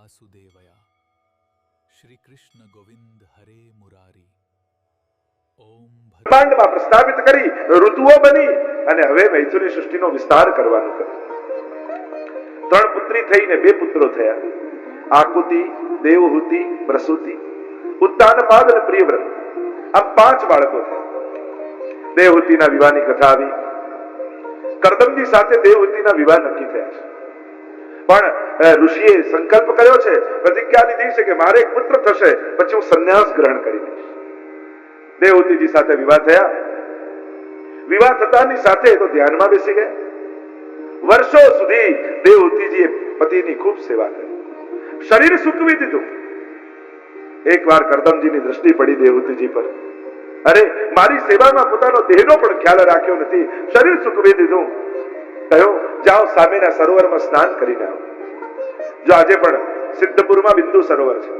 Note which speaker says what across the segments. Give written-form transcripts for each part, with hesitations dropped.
Speaker 1: વાસુદેવયા શ્રી કૃષ્ણ ગોવિંદ હરે મુરારી ઓમ
Speaker 2: બ્રહ્માંડમાં પ્રસ્થાપિત કરી ઋતુઓ બની અને હવે મૈથુની સૃષ્ટિનો વિસ્તાર કરવાનું કર્યું. 3 પુત્રી થઈને 2 પુત્રો થયા. આકુતિ, દેવહૂતિ, પ્રસૂતિ, ઉત્તાનપાદ અને પ્રિયવ્રત. આ 5 બાળકો થયા. દેવહૂતિના વિવાહની કથા આવી. કરદમજી સાથે દેવહૂતિના વિવાહ નક્કી થયા છે. પણ ઋષિએ સંકલ્પ કર્યો છે, પ્રતિજ્ઞા લીધી છે કે મારે એક પુત્ર થશે પછી હું સંન્યાસ ગ્રહણ કરી લઈશ. દેવહૂતિજી સાથે વિવાહ થયા. વિવાહ થતાની સાથે તો ધ્યાનમાં બેસી ગયા. વર્ષો સુધી દેવહૂતિજીએ પતિની ખૂબ સેવા કરી, શરીર સૂકવી દીધું. એકવાર કરદમજીની દ્રષ્ટિ પડી દેવહૂતિજી પર. અરે, મારી સેવામાં પોતાનો દેહનો પણ ખ્યાલ રાખ્યો નથી, શરીર સૂકવી દીધું. કહ્યું, જાઓ સામેના સરોવરમાં સ્નાન કરીને આવો. જો આજે પણ સિદ્ધપુરમાં બિંદુ સરોવર છે.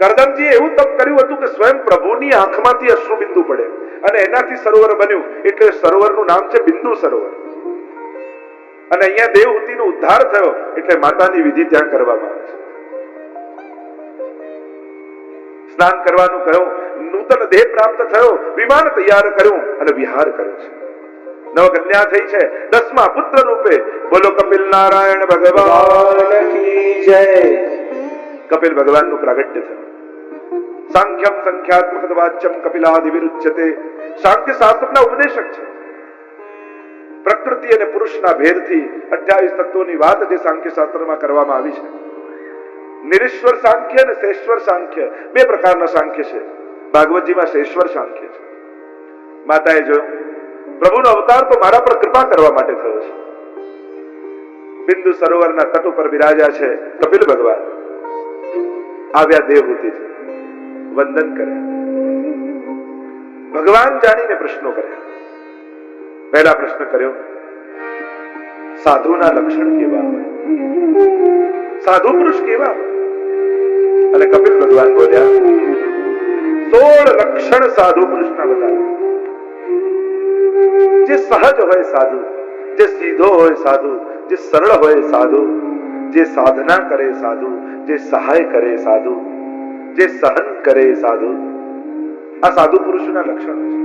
Speaker 2: કરદમજીએ એવું તપ કર્યું હતું કે સ્વયં પ્રભુની આંખમાંથી અશ્રુ બિંદુ પડે અને એનાથી સરોવર બન્યું, એટલે સરોવરનું નામ છે બિંદુ સરોવર. અને અહીંયા દેવહૂતિનો ઉદ્ધાર થયો એટલે માતાની વિધિ ત્યાં કરવામાં આવે છે. સ્નાન કરવાનું કહ્યું, નૂતન દેહ પ્રાપ્ત થયો, વિમાન તૈયાર કર્યું અને વિહાર કર્યો છે. નવકન્યા થઈ છે, 10મા પુત્ર રૂપે. બોલો કપિલ નારાયણ ભગવાન કી જય. કપિલ ભગવાનનું પ્રાગટ્ય થયું. સાંખ્યમ સંખ્યાત્મક વાચ્યમ કપિલાદિ વિરુચ્યતે. સાંખ્ય શાસ્ત્રના ઉપદેશક છે. પ્રકૃતિ અને પુરુષના ભેદથી 28 તત્વોની વાત જે સાંખ્ય શાસ્ત્રમાં કરવામાં આવી છે. નિરીશ્વર સાંખ્ય અને શેશ્વર સાંખ્ય, 2 પ્રકારના સાંખ્ય છે. ભાગવતજીમાં શેશ્વર સાંખ્ય છે. માતાએ જોયું, પ્રભુનો અવતાર તો મારા પર કૃપા કરવા માટે થયો છે. બિંદુ સરોવરના તટ ઉપર બિરાજ્યા છે કપિલ ભગવાન. આવ્યા દેવહૂતિજી, વંદન કર્યા. ભગવાન જાણીને પ્રશ્નો કર્યા. પહેલા પ્રશ્ન કર્યો, સાધુના લક્ષણ કેવા હોય, સાધુ પુરુષ કેવા હોય? અને કપિલ ભગવાન બોલ્યા, 16 લક્ષણ સાધુ પુરુષના બતાવ્યા. જે સહજ હોય સાધુ, જે સીધો હોય સાધુ, જે સરળ હોય સાધુ, જે સાધના કરે સાધુ, જે સહાય કરે સાધુ, જે સહન કરે સાધુ. આ સાધુ પુરુષોના લક્ષણો છે.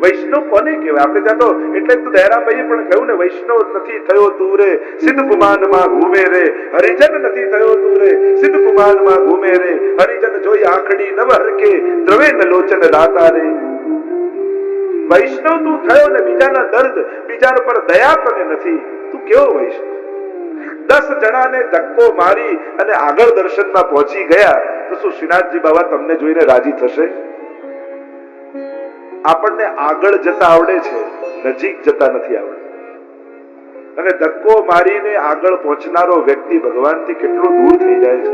Speaker 2: વૈષ્ણવ કોને કહેવાય? આપણે ત્યાં તો એટલે તો દયારામભાઈએ પણ કહ્યું ને, વૈષ્ણવ નથી થયો તું રે સિદ્ધ પુમાનમાં ઘૂમે રે, હરિજન નથી થયો તું રે સિદ્ધ પુમાનમાં ઘૂમે રે, હરિજન જોઈ આંખડી નવ હરકે, દ્રવે ન લોચન દાતા રે. વૈષ્ણવ તું થયો ને બીજાના દર્દ, બીજા પર દયા તને નથી, તું કેવો વૈષ્ણવ? 10 જણાને ધક્કો મારી અને આગળ દર્શનમાં પહોંચી ગયા તો શું શ્રીનાથજી બાબા તમને જોઈને રાજી થશે? આપણને આગળ જતા આવડે છે, નજીક જતા નથી આવડતું. અને ધક્કો મારીને આગળ પહોંચનારો વ્યક્તિ ભગવાનથી કેટલો દૂર થઈ જાય છે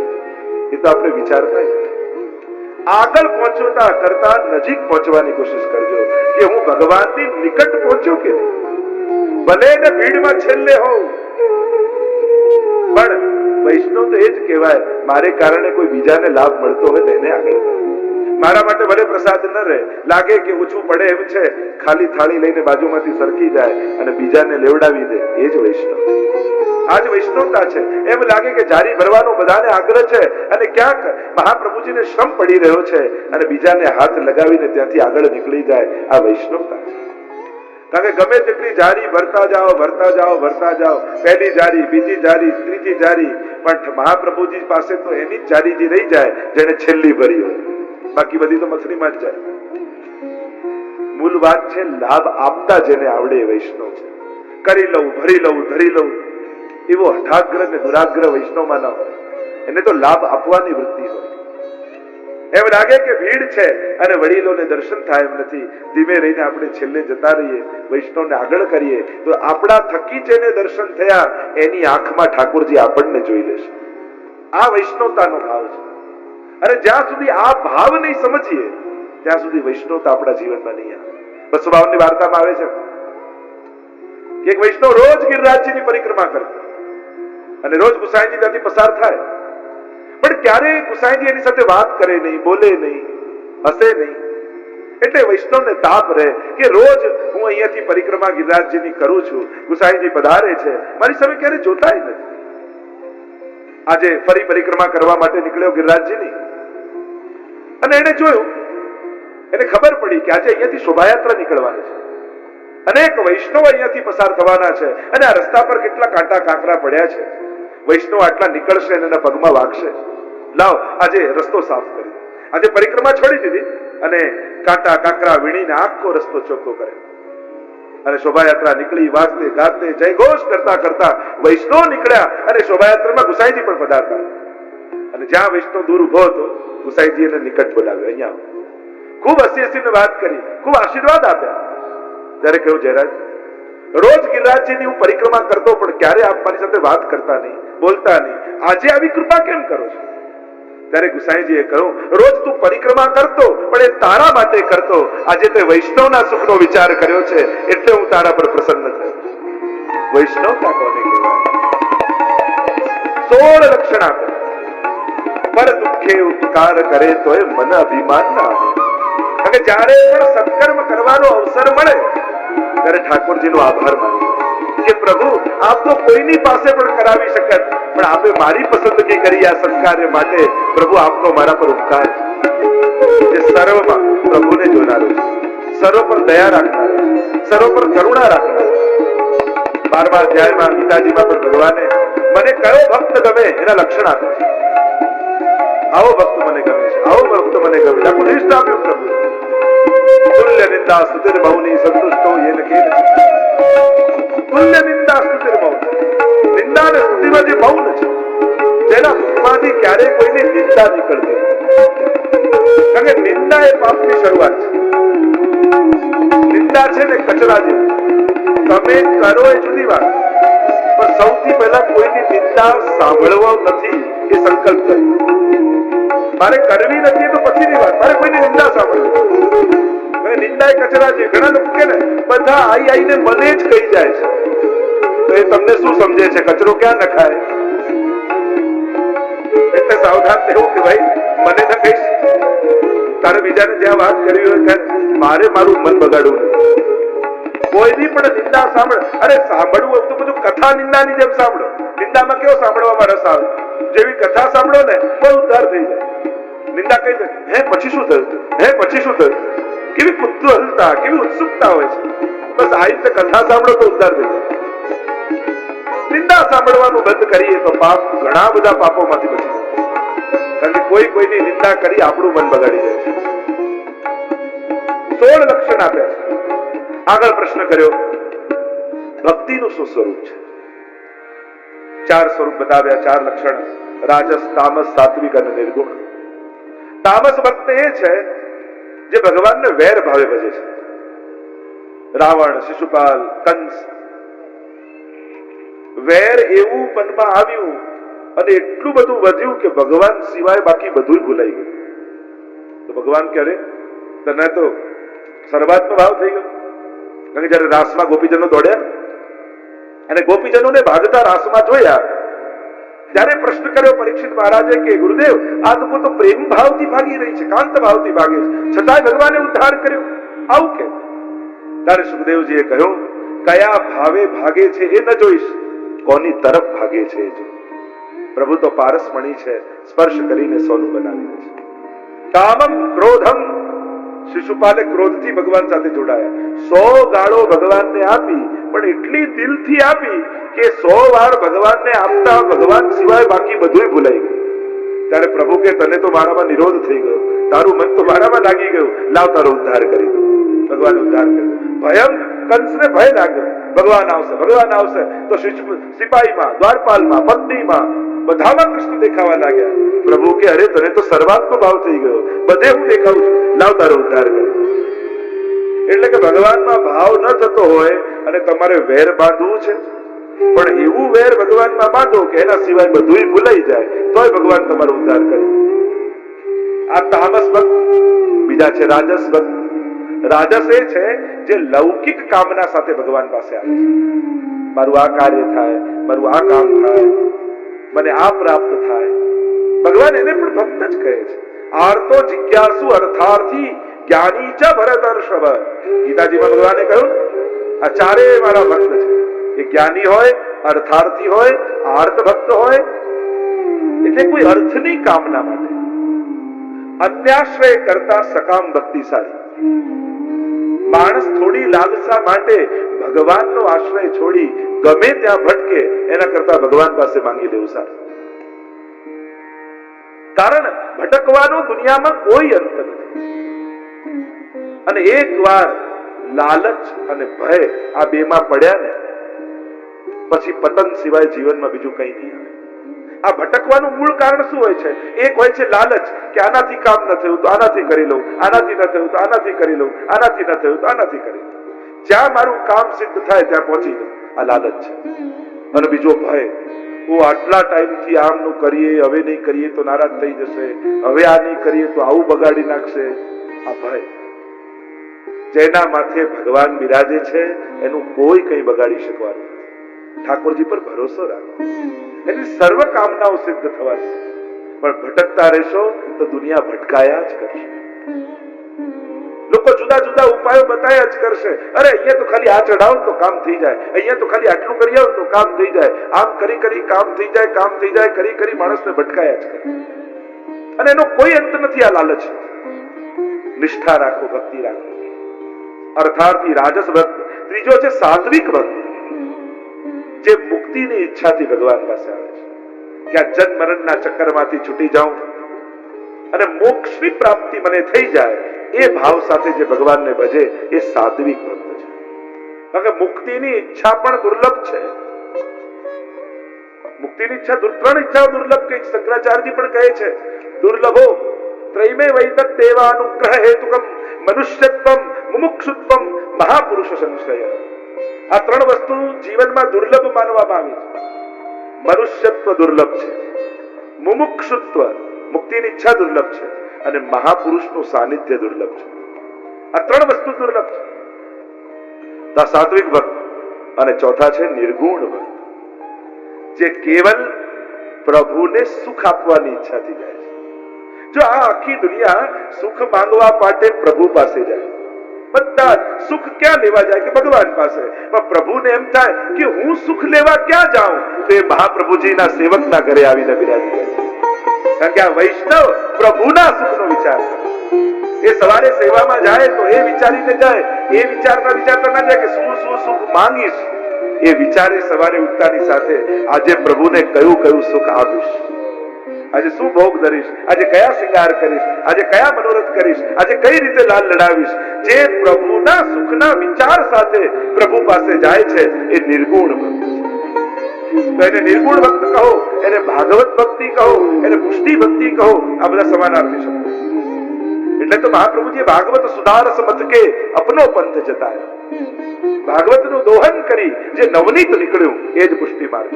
Speaker 2: એ તો આપણે વિચારતા નથી. આગળ પહોંચતા કરતા નજીક પહોંચવાની કોશિશ કરજો કે હું ભગવાનની નિકટ પહોંચ્યો કે નહીં. ભલે ને ભીડમાં છેલ્લે હોઉં, પણ વૈષ્ણવ તો એ જ કહેવાય, મારે કારણે કોઈ બીજાને લાભ મળતો હોય તો એને આગળ. મારા માટે ભલે પ્રસાદ ન રહે, લાગે કે ઓછું પડે એમ છે, ખાલી થાળી લઈને બાજુમાંથી સરકી જાય અને બીજાને લેવડાવી દે, એ જ વૈષ્ણવ. આ જ વૈષ્ણવતા છે. એમ લાગે કે જારી ભરવાનો બધાને આગ્રહ છે અને ક્યાંક મહાપ્રભુજીને શ્રમ પડી રહ્યો છે અને બીજાને હાથ લગાવીને ત્યાંથી આગળ નીકળી જાય, આ વૈષ્ણવતા છે. કારણ કે ગમે તેટલી જારી ભરતા જાઓ, ભરતા જાઓ, ભરતા જાઓ, પહેલી જારી, બીજી જારી, ત્રીજી જારી, પણ મહાપ્રભુજી પાસે તો એની જ જારી જે રહી જાય જેને છેલ્લી ભરી હોય, બાકી બધી તો મથરીમાં જ જાય. મૂળ વાત છે લાભ આપતા જેને આવડે એ વૈષ્ણવ છે. કરી લઉં, ભરી લઉં, ધરી લઉં એવો હઠાગ્રહ ને દુરાગ્રહ વૈષ્ણવમાં ન હોય. એને તો લાભ આપવાની વૃત્તિ હોય. એમ લાગે કે ભીડ છે અને વડીલોને દર્શન થાય એમ નથી, ધીમે રહીને આપણે છેલ્લે જતા રહીએ, વૈષ્ણવને આગળ કરીએ તો આપણા થકી જેને દર્શન થયા એની આંખમાં ઠાકોરજી આપણને જોઈ લેશે. આ વૈષ્ણવતાનો ભાવ છે. અને જ્યાં સુધી આ ભાવ નહીં સમજીએ ત્યાં સુધી વૈષ્ણવતા આપણા જીવનમાં નહીં આવે. 252 વાર્તામાં આવે છે કે એક વૈષ્ણવ રોજ ગિરિરાજજીની પરિક્રમા કરતો અને રોજ ગુસાઈજી ત્યાંથી પસાર થાય, પણ ક્યારે ગુસાઈજી એની સાથે વાત કરે નહીં, બોલે નહીં, હસે નહીં. એટલે વૈષ્ણવને તાપ રહે કે રોજ હું અહીંયાથી પરિક્રમા ગિરિરાજજીની કરું છું, ગુસાઈજી પધારે છે, મારી સામે ક્યારે જોતાય નથી. આજે ફરી પરિક્રમા કરવા માટે નીકળ્યો ગિરિરાજજીની, અને એને જોયું, એને ખબર પડી કે આજે અહીંયાથી શોભાયાત્રા નીકળવાની છે, અનેક વૈષ્ણવ અહીંયાથી પસાર થવાના છે, અને આ રસ્તા પર કેટલા કાંટા કાંકરા પડ્યા છે, વૈષ્ણવ આટલા નીકળશે અને એના પગમાં વાગશે, લાવ આજે રસ્તો સાફ કરી. આજે પરિક્રમા છોડી દીધી અને કાંટા કાંકરા વીણીને આખો રસ્તો ચોખ્ખો કરે, અને શોભાયાત્રા નીકળી, વાજતે ગાતે જયઘોષ કરતા કરતા વૈષ્ણવ નીકળ્યા, અને શોભાયાત્રામાં ગુસાઈજી પણ પધારતા, અને જ્યાં વૈષ્ણવ દૂર ઉભો હતો ગુસાઈજી એને નિકટ બોલાવ્યો, અહીંયા ખૂબ હસી હસીને વાત કરી, ખૂબ આશીર્વાદ આપ્યા. ત્યારે કહ્યું, જયરાજ, રોજ ગિરિરાજજીની હું પરિક્રમા કરતો, પણ ક્યારે આપ મારી સાથે વાત કરતા નહીં, બોલતા નહીં, આજે આવી કૃપા કેમ કરો છો? ત્યારે ગુસાઈજીએ કહ્યું, રોજ તું પરિક્રમા કરતો, પણ એ તારા માટે કરતો, આજે તે વૈષ્ણવના સુખનો વિચાર કર્યો છે, એટલે હું તારા પર પ્રસન્ન થયો. વૈષ્ણવતા કોને કહેવાય? 16 લક્ષણ આપે. પર દુઃખે ઉપકાર કરે તો એ મન અભિમાન ના આવે. અને જ્યારે પણ સત્કર્મ કરવાનો અવસર મળે ત્યારે ઠાકોરજીનો આભાર માનો કે પ્રભુ આપ તો કોઈની પાસે પણ કરાવી શકત, પણ આપે મારી પસંદગી કરી આ સત્કાર્ય માટે. પ્રભુ આપનો મારા પર ઉપકાર છે, જે સર્વમાં પ્રભુને જોનારો છે, સર્વ પર દયા રાખનારો છે, સર્વ પર કરુણા રાખનારો. 12મા અધ્યાયમાં ગીતાજીમાં પણ ભગવાને મને કયો ભક્ત ગમે એના લક્ષણ આપે છે. આવો ભક્ત મને ગમે છે, આવો ભક્ત મને ગમે છે. આખું લિસ્ટ આપ્યું પ્રભુ. તુલ્ય નિંદા સ્તુતિર મૌની સંતુષ્ટો યેન કેન. તુલ્ય નિંદા સ્તુતિર મૌન. નિંદા અને સ્તુતિમાં જે મૌન છે, જેના મુખમાંથી ક્યારેય કોઈની નિંદા નીકળતી નથી. કારણ કે નિંદા એ પાપની શરૂઆત છે. નિંદા છે ને કચરા જેવું. તમે કરો એ જુદી વાત, પણ સૌથી પહેલા કોઈની નિંદા સાંભળવો નથી એ સંકલ્પ કરી. મારે કરવી નથી તો પછીની વાત, મારે કોઈની નિંદા સાંભળવી. નિંદા એ કચરા છે. ઘણા લોકો કે ને બધા આઈને મને જ કહી જાય છે, તો એ તમને શું સમજે છે? કચરો ક્યાં નખાય? એટલે સાવધાન રહેવું કે ભાઈ મને ન કહીશ, તારે બીજાને જ્યાં વાત કરવી હોય મારે મારું મન બગાડવું નથી. કોઈની પણ નિંદા સાંભળ. અરે સાંભળવું તો બધું કથા નિંદાની જેમ સાંભળો. નિંદામાં કેવો સાંભળવામાં રસ આવે? જેવી કથા સાંભળો ને બહુ ઉદ્ધાર થઈ જાય. નિંદા કહી દે, હે પછી શું થયું, હે પછી શું થયું, કેવી કુતૂહલતા, કેવી ઉત્સુકતા હોય છે. બસ આ રીતે કથા સાંભળો તો ઉદ્ધાર થઈ જાય. નિંદા સાંભળવાનું બંધ કરીએ તો પાપ, ઘણા બધા પાપોમાંથી બચી જાય. કારણ કે કોઈની નિંદા કરી આપણું મન બગાડી જાય છે. 16 લક્ષણ આપ્યા છે. આગળ પ્રશ્ન કર્યો, ભક્તિનું શું સ્વરૂપ છે? 4 સ્વરૂપ બતાવ્યા, 4 લક્ષણ: રાજસ, તામસ, સાત્વિક અને નિર્ગુણ. તામસ ભક્ત એ છે જે ભગવાનને વેર ભાવે ભજે છે. રાવણ, શિશુપાલ, કંસ, વેર એવું મનમાં આવ્યું અને એટલું બધું વધ્યું કે ભગવાન સિવાય બાકી બધું ભૂલાઈ ગયું. તો ભગવાન કહે, તને તો સર્વાત્મ ભાવ થઈ ગયો. કારણ કે જયારે રાસમાં ગોપીજનો દોડ્યા અને ગોપીજનોને ભાગતા રાસમાં જોયા, ત્યારે પ્રશ્ન કર્યો પરીક્ષિત મહારાજે કે ગુરુદેવ, આ લોકો તો પ્રેમ ભાવથી ભાગી રહી છે, કાંત ભાવથી ભાગે છે, છતાંય ભગવાને ઉદ્ધાર કર્યો, આવું કે? ત્યારે સુખદેવજીએ કહ્યું, કયા ભાવે ભાગે છે એ ન જોઈશ, કોની તરફ ભાગે છે એ જો. પ્રભુ તો પારસમણી છે, સ્પર્શ કરીને સોનું બનાવી દે છે. કામમ ક્રોધમ, શિશુપાલે ક્રોધથી ભગવાન સાથે જોડાયા. 100 ગાળો ભગવાનને આપી, પણ એટલી દિલથી આપી કે 100 વાર ભગવાનને આપતા ભગવાન સિવાય બાકી બધું ભૂલાઈ ગયું. ત્યારે પ્રભુ કે તને તો મારામાં નિરોધ થઈ ગયો, તારું મન તો મારામાં લાગી ગયું, લાવ તારો ઉદ્ધાર કરી દો. ભગવાન ઉદ્ધાર કર્યો. ભયમ, કંસને ભય લાગ્યો, ભગવાન આવશે, ભગવાન આવશે. તો સિપાહીમાં, દ્વારપાલમાં, પત્નીમાં, બધામાં કૃષ્ણ દેખાવા લાગ્યા. પ્રભુ કે અરે તને તો સર્વાત્મ ભાવ થઈ ગયો, બધે હું દેખાઉં છું, લાવ તારો ઉદ્ધાર કરી. એટલે કે ભગવાનમાં ભાવ ન થતો હોય અને તમારે વેર બાંધવું છે, પણ એવું વેર ભગવાનમાં બાંધો કે એના સિવાય બધું ભૂલાઈ જાય, તોય ભગવાન તમારો ઉદ્ધાર કરે. આ તામસ ભક્ત. બીજા છે રાજસ ભક્ત. રાજસ એ છે જે લૌકિક કામના સાથે ભગવાન પાસે આવે છે. મારું આ કાર્ય થાય, મારું આ કામ થાય, મને આ પ્રાપ્ત થાય. ભગવાન એને પણ ભક્ત જ કહે છે. આર્તો જિજ્ઞાસુ અર્થાર્થી જ્ઞાની ચ ભરતર્ષભ. ગીતાજીમાં ભગવાને કહ્યું, આ ચારે મારા ભક્ત છે. એ જ્ઞાની હોય, અર્થાર્થી હોય, આર્ત ભક્ત હોય એટલે કોઈ અર્થની કામના માટે, અન્યાશ્રય કરતા સકામ ભક્તિશાળી માણસ થોડી લાલસા માટે ભગવાનનો આશ્રય છોડી ગમે ત્યાં ભટકે એના કરતા ભગવાન પાસે માંગી લેવું સારું. કારણ ભટકવાનો દુનિયામાં કોઈ અંત નથી. અને એકવાર લાલચ અને ભય આ બેમાં પડ્યા ને પછી પતન સિવાય જીવનમાં બીજું કંઈ નહીં આવે. આ ભટકવાનું મૂળ કારણ શું હોય છે? એક હોય છે લાલચ, કે આનાથી કામ ન થયું તો આનાથી કરી લઉં, આનાથી ન થયું તો આનાથી કરી લઉં, આનાથી ન થયું તો આનાથી કરી લઉં, જ્યાં મારું કામ સિદ્ધ થાય ત્યાં પહોંચી દઉં. આ લાલચ છે. અને બીજો ભય, આટલા ટાઈમથી આમનું કરીએ, હવે નહીં કરીએ તો નારાજ થઈ જશે, હવે આ નહીં કરીએ તો આવું બગાડી નાખશે. આ ભય. જેના માથે ભગવાન બિરાજે છે એનું કોઈ કંઈ બગાડી શકવાનું. ઠાકોરજી પર ભરોસો રાખો, એની સર્વ કામનાઓ સિદ્ધ થવાની. પણ ભટકતા રહેશો તો દુનિયા ભટકાયા જ કરશે. લોકો જુદા જુદા ઉપાયો બતાવ્યા જ કરશે. અરે અહીંયા તો ખાલી આ ચડાવો તો કામ થઈ જાય, અહીંયા તો ખાલી આટલું કરી આવો તો કામ થઈ જાય, આમ કરી કરી કામ થઈ જાય, કામ થઈ જાય કરી કરી માણસને ભટકાયા જ કરે. અને એનો કોઈ અંત નથી. આ લાલચ. નિષ્ઠા રાખો, ભક્તિ રાખો. અર્થાર્થી રાજસ ભક્ત. ત્રીજો છે સાત્વિક ભક્ત, જે મુક્તિની ઈચ્છાથી ભગવાન પાસે આવે છે કે આ જન્મ મરણના ચક્કરમાંથી છૂટી જાઉં અને મોક્ષની પ્રાપ્તિ મને થઈ જાય, એ ભાવ સાથે જે ભગવાનને ભજે એ સાત્વિક ભક્ત છે. કારણ કે મુક્તિની ઈચ્છા પણ દુર્લભ છે. મુક્તિની ઈચ્છા, ત્રણ ઈચ્છાઓ દુર્લભ કહી શંકરાચાર્યજી પણ કહે છે. દુર્લભો ત્રૈમે વૈતત દેવાનુગ્રહ હેતુકમ મનુષ્યત્વમ મુમુક્ષુત્વમ મહાપુરુષ સંશ્રય. આ ત્રણ વસ્તુ જીવનમાં દુર્લભ માનવામાં આવી છે. મનુષ્યત્વ દુર્લભ છે, મુમુક્ષુત્વ મુક્તિની ઈચ્છા દુર્લભ છે, અને મહાપુરુષનું સાનિધ્ય દુર્લભ છે. આ ત્રણ વસ્તુ દુર્લભ છે. સાત્વિક ભક્ત. અને ચોથા છે નિર્ગુણ ભક્ત, જે કેવલ પ્રભુને સુખ આપવાની ઈચ્છાથી જાય છે. જો આ આખી દુનિયા સુખ માંગવા માટે પ્રભુ પાસે જાય, બધા સુખ ક્યાં લેવા જાય? કે ભગવાન પાસે. પણ પ્રભુને એમ થાય કે હું સુખ લેવા ક્યાં જાઉં? તો એ મહાપ્રભુજીના સેવકના ઘરે આવીને બિરાજી જાય. કારણ કે આ વૈષ્ણવ પ્રભુના સુખનો વિચાર કરે. એ સવારે સેવામાં જાય તો એ વિચારીને જાય, એ વિચારતા ના જાય કે શું શું સુખ માંગીશ. એ વિચારે સવારે ઉઠતાની સાથે આજે પ્રભુને કયું કયું સુખ આપીશ, આજે શું ભોગ ધરીશ, આજે કયા શિંગાર કરીશ, આજે કયા મનોરથ કરીશ, આજે કઈ રીતે લાલ લડાવીશ. જે પ્રભુના સુખના વિચાર સાથે પ્રભુ પાસે જાય છે એ નિર્ગુણ ભક્ત છે. તો એને નિર્ગુણ ભક્ત કહો, એને ભાગવત ભક્તિ કહો, એને પુષ્ટિ ભક્તિ કહો, આ બધા સમાનાર્થી શબ્દો છે. એટલે તો મહાપ્રભુજી ભાગવત સુધારસ મત કે અપનો પંથ જતાય. ભાગવતનું દોહન કરી જે નવનીત નીકળ્યું એ જ પુષ્ટિ માર્ગ.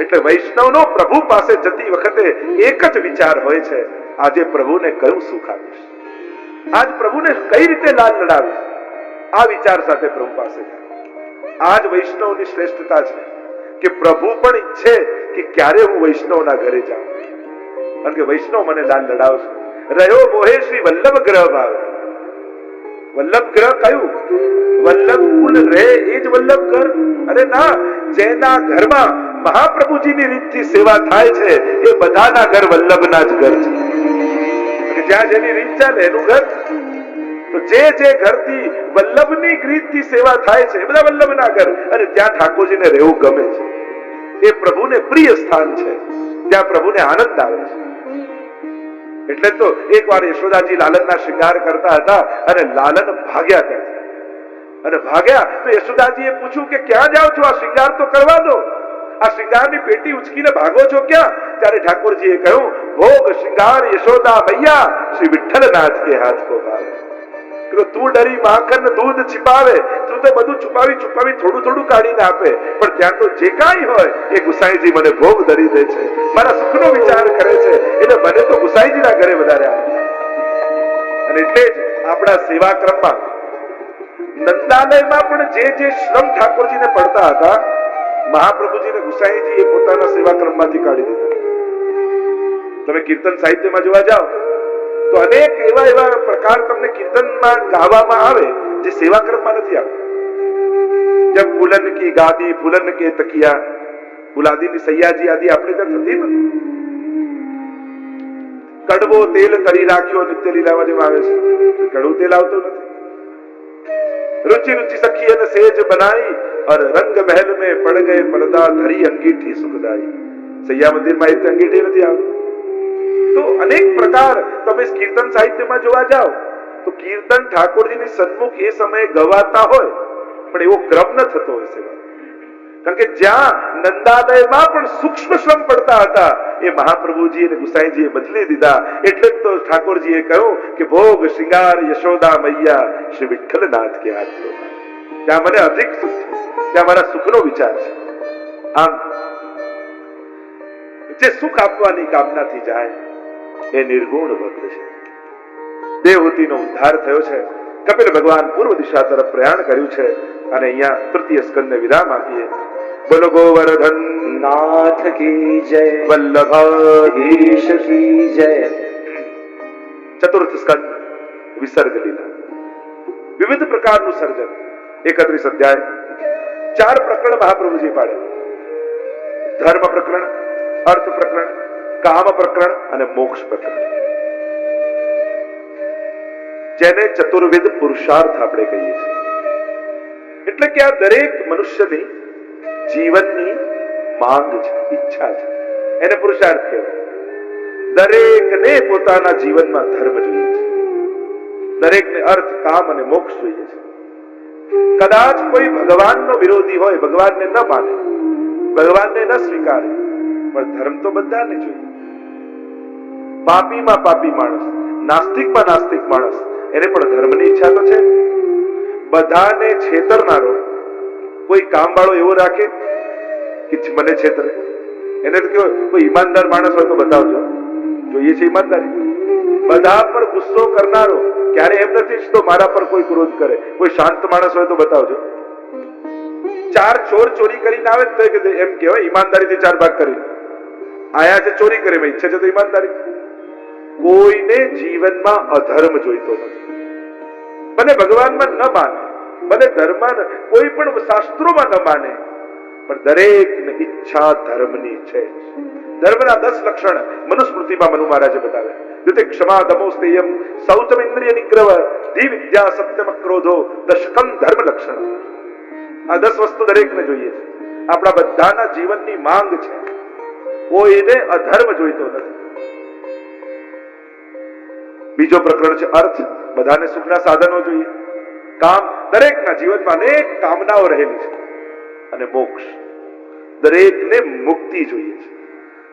Speaker 2: એટલે વૈષ્ણવનો પ્રભુ પાસે જતી વખતે એક જ વિચાર હોય છે, આજે પ્રભુને કયું સુખ આપીશ, આજ પ્રભુને કઈ રીતે લાલ લડાવીશ. આ વિચાર સાથે પ્રભુ પાસે જાય. આ જ વૈષ્ણવની શ્રેષ્ઠતા છે કે પ્રભુ પણ ઈચ્છે કે ક્યારે હું વૈષ્ણવના ઘરે જાઉં. કારણ કે વૈષ્ણવ મને લાલ લડાવશે. રહ્યો મોહે શ્રી વલ્લભ ગ્રહ ભાવે. વલ્લભ ગ્રહ કયું? વલ્લભ કુલ રહે એ જ વલ્લભ ઘર? અરે ના, જેના ઘરમાં મહાપ્રભુજીની રીતથી સેવા થાય છે એ બધાના ઘર વલ્લભના જ ઘર છે. જ્યાં જેની રીત ચાલે એનું ઘર. તો જે ઘરથી વલ્લભની રીતથી સેવા થાય છે એ બધા વલ્લભના ઘર. અને ત્યાં ઠાકોરજીને રહેવું ગમે છે. એ પ્રભુને પ્રિય સ્થાન છે, ત્યાં પ્રભુને આનંદ આવે છે. એટલે તો એકવાર યશોદાજી લાલનના શૃંગાર કરતા હતા અને લાલન ભાગ્યા ત્યાંથી. અને ભાગ્યા તો યશોદાજીએ પૂછ્યું કે ક્યાં જાઓ છો? આ શૃંગાર તો કરવા દો. આ શૃંગારની પેટી ઉચકીને ભાગો છો ક્યાં? ત્યારે ઠાકોરજીએ કહ્યું, ભોગ શૃંગાર યશોદા મૈયા શ્રી વિઠ્ઠલનાથ કે હાથ કો ભાવે. તું ડરી માખન દૂધ छिपावे, તું તો બધું છુપાવી થોડું થોડું કાઢીને આપે, પણ ત્યાં તો જે કાંઈ હોય એ ગુસાઈજી મને ભોગ ધરી દે છે, મારા સુખનો વિચાર કરે છે. એટલે મને તો ગુસાઈજીના ઘરે વધારે આવે. અને એટલે જ આપણા સેવા ક્રમમાં નંદાલયમાં પણ જે શ્રમ ઠાકોરજીને પડતા હતા, મહાપ્રભુજીને ગુસાઈજી એ પોતાના સેવા ક્રમમાંથી કાઢી દીધા. તમે કીર્તન સાહિત્યમાં જોવા જાઓ તો અનેક એવા પ્રકાર તમને કીર્તનમાં ગાવામાં આવે જે સેવા ક્રમમાં નથી આવતા. જેમ ફૂલન કી ગાદી, ફૂલન કે તકિયા, ફુલાદીની સૈયાજી આદિ આપણે ત્યાં થતી નથી. કડવો તેલ તરી રાખ્યો નિત્ય લીલામાં જેમ આવે છે, કડવું તેલ આવતું નથી. रुचि रुचि सखी અને सेज बनाई और रंग महल में पड़ गए पर्दा धरी अंगीठी सुखदाई. સૈયા મંદિરમાં એક અંગીઠી નથી આવતી. તો અનેક પ્રકાર તમે કીર્તન સાહિત્યમાં જોવા જાઓ તો કીર્તન ઠાકોરજીની સન્મુખ એ સમયે ગવાતા હોય પણ એવો ક્રમ ન થતો હોય સેવા. કારણ કે જ્યાં નંદાદયમાં પણ સૂક્ષ્મ શ્રમ પડતા હતા એ મહાપ્રભુજી અને ગુસાઈજીએ બદલી દીધા. એટલે તો ઠાકોરજીએ કહ્યું કે ભોગ શ્રૃંગાર યશોદા મૈયા શ્રી વિઠ્ઠલનાથ કે હાથ લો. ત્યાં મને અધિક સુખ છે, ત્યાં મારા સુખનો વિચાર છે. આમ જે સુખ આપવાની કામનાથી જાય એ નિર્ગુણ ભક્ત છે. દેવહૂતિનો ઉદ્ધાર થયો છે. કપિલ ભગવાન પૂર્વ દિશા તરફ પ્રયાણ કર્યું છે અને અહીંયા તૃતીય સ્કંદને વિરામ આપીએ. બોલો ગોવર્ધન
Speaker 3: नाथ की जय,
Speaker 2: વલ્લભાધીશ
Speaker 3: की जय.
Speaker 2: ચતુર્થ સ્કંદ વિસર્ગ લીલા. વિવિધ પ્રકારનું સર્જન. 31 અધ્યાય. 4 પ્રકરણ મહાપ્રભુજી પાડે. ધર્મ પ્રકરણ, અર્થ પ્રકરણ, કામ પ્રકરણ અને મોક્ષ પ્રકરણ. જેને ચતુર્વિધ પુરુષાર્થ આપણે કહીએ છીએ. એટલે કે આ દરેક મનુષ્યની જીવનની માંગ છે, ઈચ્છા છે, એને પુરુષાર્થ કહેવાય. દરેકને પોતાના જીવનમાં ધર્મ જોઈએ છે. દરેકને અર્થ, કામ અને મોક્ષ જોઈએ છે. કદાચ કોઈ ભગવાનનો વિરોધી હોય, ભગવાનને ન માને, ભગવાનને ન સ્વીકારે, પણ ધર્મ તો બધાને જોઈએ. પાપીમાં પાપી માણસ, નાસ્તિકમાં નાસ્તિક માણસ, એને પણ ધર્મની ઈચ્છા તો છે. બધાને છેતરનારો કોઈ કામ વાળો એવો રાખે કે મને છેતરે. એને તો કેવો કોઈ ઈમાનદાર માણસ હોય તો બતાવજો, જોઈએ છે ઈમાનદારી. બધા પર ગુસ્સો કરનારો ક્યારે એમ નથી ઈચ્છતો મારા પર કોઈ ક્રોધ કરે. કોઈ શાંત માણસ હોય તો બતાવજો. 4 ચોર ચોરી કરીને આવે તો એમ કહેવાય ઈમાનદારીથી 4 ભાગ કરી આયા છે, ચોરી કરે ઈચ્છે છે તો ઈમાનદારી. કોઈને જીવનમાં અધર્મ જોઈતો નથી. ભલે ભગવાનમાં ન માને, ભલે ધર્મ કોઈ પણ શાસ્ત્રોમાં ન માને, પણ દરેકને ઈચ્છા ધર્મની છે. ધર્મના 10 લક્ષણ મનુસ્મૃતિમાં મનુ મહારાજે બતાવ્યા. દ્વિતીય ક્ષમા દમો સ્તેયમ શૌચમ ઇન્દ્રિય નિગ્રહ ધી વિદ્યા સત્યમ ક્રોધો દશકમ ધર્મ લક્ષણ. આ 10 વસ્તુ દરેકને જોઈએ છે. આપણા બધાના જીવનની માંગ છે. કોઈને અધર્મ જોઈતો નથી. બીજો પ્રકરણ છે અર્થ. બધાને સુખના સાધનો જોઈએ. કામ, દરેકના જીવનમાં અનેક કામનાઓ રહેલી છે. અને મોક્ષ, દરેકને મુક્તિ જોઈએ છે.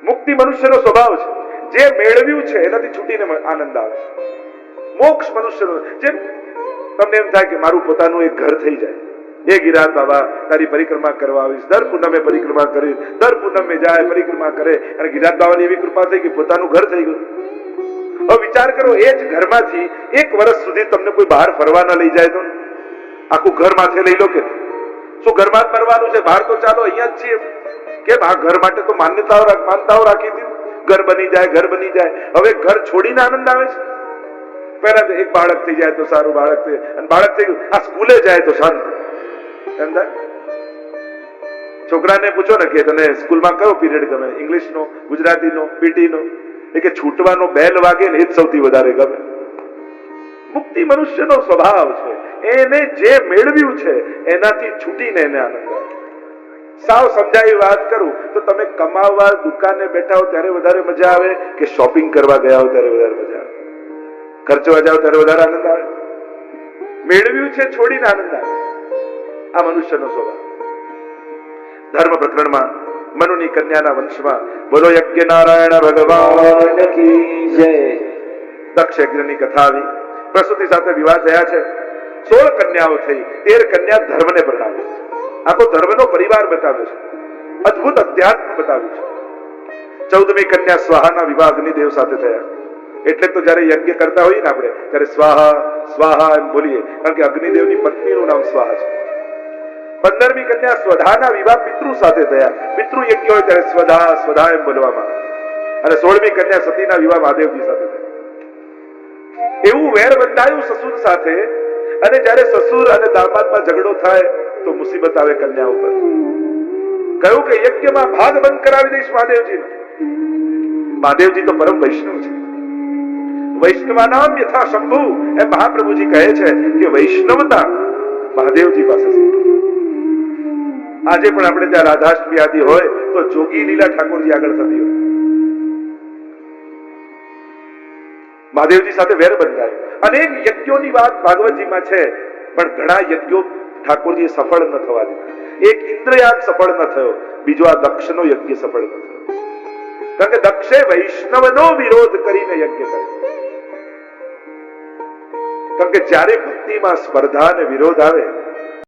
Speaker 2: મુક્તિ મનુષ્યનો સ્વભાવ છે. જે મેળવ્યું છે એનાથી છૂટીને આનંદ આવે છે. મોક્ષ મનુષ્યનો, જેમ તમને એમ થાય કે મારું પોતાનું એક ઘર થઈ જાય. એ ગિરાજ બાબા તારી પરિક્રમા કરવા આવીશ, દર પૂનમે પરિક્રમા કરીશ, દર પૂનમે જાય પરિક્રમા કરે, અને ગિરાજ બાબાની એવી કૃપા થઈ કે પોતાનું ઘર થઈ ગયું. હવે વિચાર કરો, એ જ ઘરમાંથી 1 વર્ષ સુધી તમને કોઈ બહાર ફરવા ન લઈ જાય તો આખું ઘર માથે લઈ લો કે શું? ઘરમાં જ ફરવાનું છે, બહાર તો ચાલો અહીંયા જ છીએ. કેમ? આ ઘર માટે તો માન્યતાઓ રાખી હતી. ઘર બની જાય, ઘર બની જાય. હવે ઘર છોડીને આનંદ આવે છે. પહેલા તો એક બાળક થઈ જાય તો સારું, બાળક થઈ, અને બાળક થઈ ગયું આ સ્કૂલે જાય તો શાંત. એમ થાય. છોકરાને પૂછો ને કે તને સ્કૂલમાં કયો પીરિયડ ગમે, ઇંગ્લિશનો, ગુજરાતીનો, પીટીનો? એ કે છૂટવાનો બેલ વાગે ને એ જ સૌથી વધારે ગમે. મુક્તિ મનુષ્યનો સ્વભાવ છે. એને જે મેળવ્યું છે એનાથી છૂટીને એને આનંદ આવે. સાવ સમજાવી વાત કરું તો તમે કમાવા દુકાને બેઠા હો ત્યારે વધારે મજા આવે કે શોપિંગ કરવા ગયા હો ત્યારે વધારે મજા આવે? ખર્ચવા જાઓ ત્યારે વધારે આનંદ આવે? મેળવ્યું છે છોડીને આનંદ આવે. આ મનુષ્યનો સ્વભાવ. ધર્મ પ્રકરણમાં મનુની કન્યાના વંશમાં બોલો યજ્ઞ નારાયણ ભગવાન
Speaker 3: की जय.
Speaker 2: દક્ષ યજ્ઞની કથા આવી. પ્રસૂતિ સાથે વિવાહ થયા છે. 16 કન્યાઓ થઈ. 13 કન્યા ધર્મને પરણાવી. આખો ધર્મનો પરિવાર બતાવ્યો છે. અદ્ભુત અધ્યાત્મ બતાવ્યું છે. 14મી કન્યા સ્વાહાના વિવાહ અગ્નિદેવ સાથે થયા. એટલે તો જયારે યજ્ઞ કરતા હોઈએ ને આપણે ત્યારે સ્વાહા સ્વાહા એમ બોલીએ, કારણ કે અગ્નિદેવની પત્નીનું નામ સ્વાહા છે. 15મી કન્યા સ્વધાના વિવાહ પિતૃ સાથે થયા. પિતૃ યજ્ઞ હોય ત્યારે સ્વધા સ્વધા એમ બોલવામાં આવે. અને 16મી કન્યા સતીના વિવાહ મહાદેવજી સાથે થયા. એવું વેર બંધાયું સસુર સાથે. અને જયારે સસુર અને દામાદમાં ઝઘડો થાય તો મુસીબત આવે કન્યા ઉપર. કહ્યું કે યજ્ઞમાં ભાગ બંધ કરાવી દઈશ મહાદેવજીનો. મહાદેવજી તો પરમ વૈષ્ણવ છે. વૈષ્ણવાનામ યથા શંભુ, એ મહાપ્રભુજી કહે છે કે વૈષ્ણવતા મહાદેવજી પાસે શીખો. આજે પણ આપણે ત્યાં રાધાષ્ટમી આદિ હોય તો જોગી લીલા ઠાકોરજી આગળ થતી હોય. મહાદેવજી સાથે વેર બંધાય. અનેક યજ્ઞોની વાત ભાગવતજીમાં છે, પણ ઘણા યજ્ઞો ઠાકોરજીએ સફળ ન થવા દીધા. એક ઇન્દ્રયાગ સફળ ન થયો, બીજો આ દક્ષનો યજ્ઞ સફળ ન થયો. કારણ કે દક્ષે વૈષ્ણવનો વિરોધ કરીને યજ્ઞ કર્યો. કારણ કે જ્યારે બુદ્ધિમાં સ્પર્ધા અને વિરોધ આવે